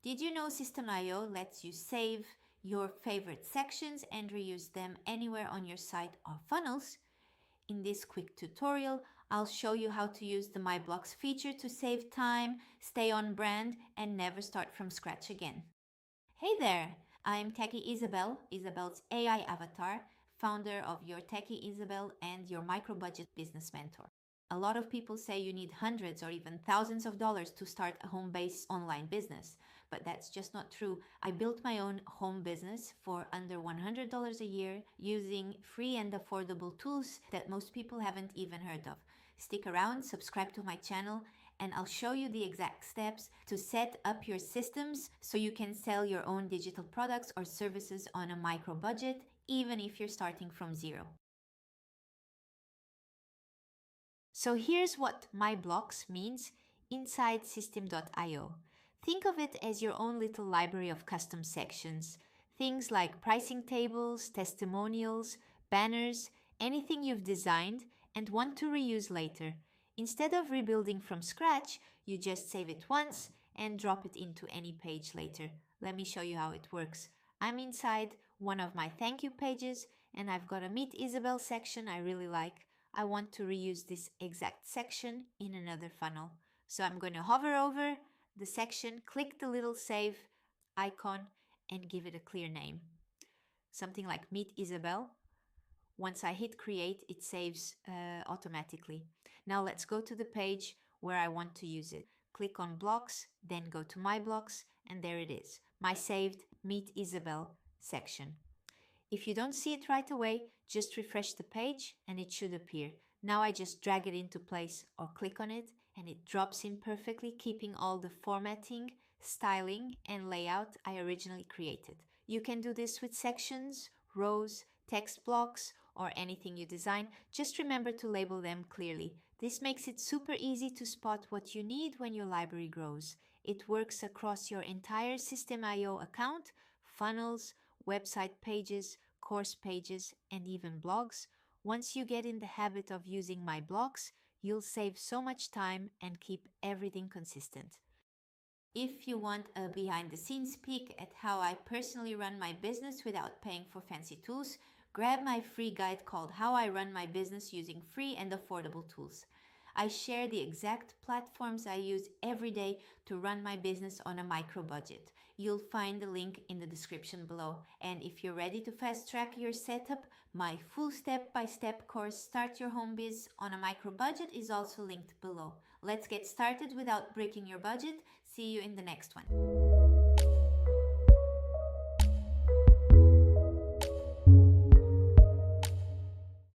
Did you know System.io lets you save your favorite sections and reuse them anywhere on your site or funnels? In this quick tutorial, I'll show you how to use the My Blocks feature to save time, stay on brand, and never start from scratch again. Hey there! I'm Techie Isabel, Isabel's AI avatar, founder of your Techie Isabel and your micro-budget business mentor. A lot of people say you need hundreds or even thousands of dollars to start a home-based online business, but that's just not true. I built my own home business for under $100 a year using free and affordable tools that most people haven't even heard of. Stick around, subscribe to my channel, and I'll show you the exact steps to set up your systems so you can sell your own digital products or services on a micro budget, even if you're starting from zero. So here's what My Blocks means inside System.io. Think of it as your own little library of custom sections. Things like pricing tables, testimonials, banners, anything you've designed and want to reuse later. Instead of rebuilding from scratch, you just save it once and drop it into any page later. Let me show you how it works. I'm inside one of my thank you pages and I've got a Meet Isabel section I really like. I want to reuse this exact section in another funnel. So I'm going to hover over the section, click the little save icon and give it a clear name. Something like Meet Isabel. Once I hit create, it saves automatically. Now let's go to the page where I want to use it. Click on blocks, then go to my blocks, and there it is, my saved Meet Isabel section. If you don't see it right away, just refresh the page and it should appear. Now I just drag it into place or click on it and it drops in perfectly, keeping all the formatting, styling, and layout I originally created. You can do this with sections, rows, text blocks, or anything you design. Just remember to label them clearly. This makes it super easy to spot what you need when your library grows. It works across your entire System.io account, funnels, website pages, course pages, and even blogs. Once you get in the habit of using my blocks, you'll save so much time and keep everything consistent. If you want a behind-the-scenes peek at how I personally run my business without paying for fancy tools, grab my free guide called How I Run My Business Using Free and Affordable Tools. I share the exact platforms I use every day to run my business on a micro budget. You'll find the link in the description below. And if you're ready to fast track your setup, my full step-by-step course Start Your Home Biz on a Micro Budget is also linked below. Let's get started without breaking your budget. See you in the next one.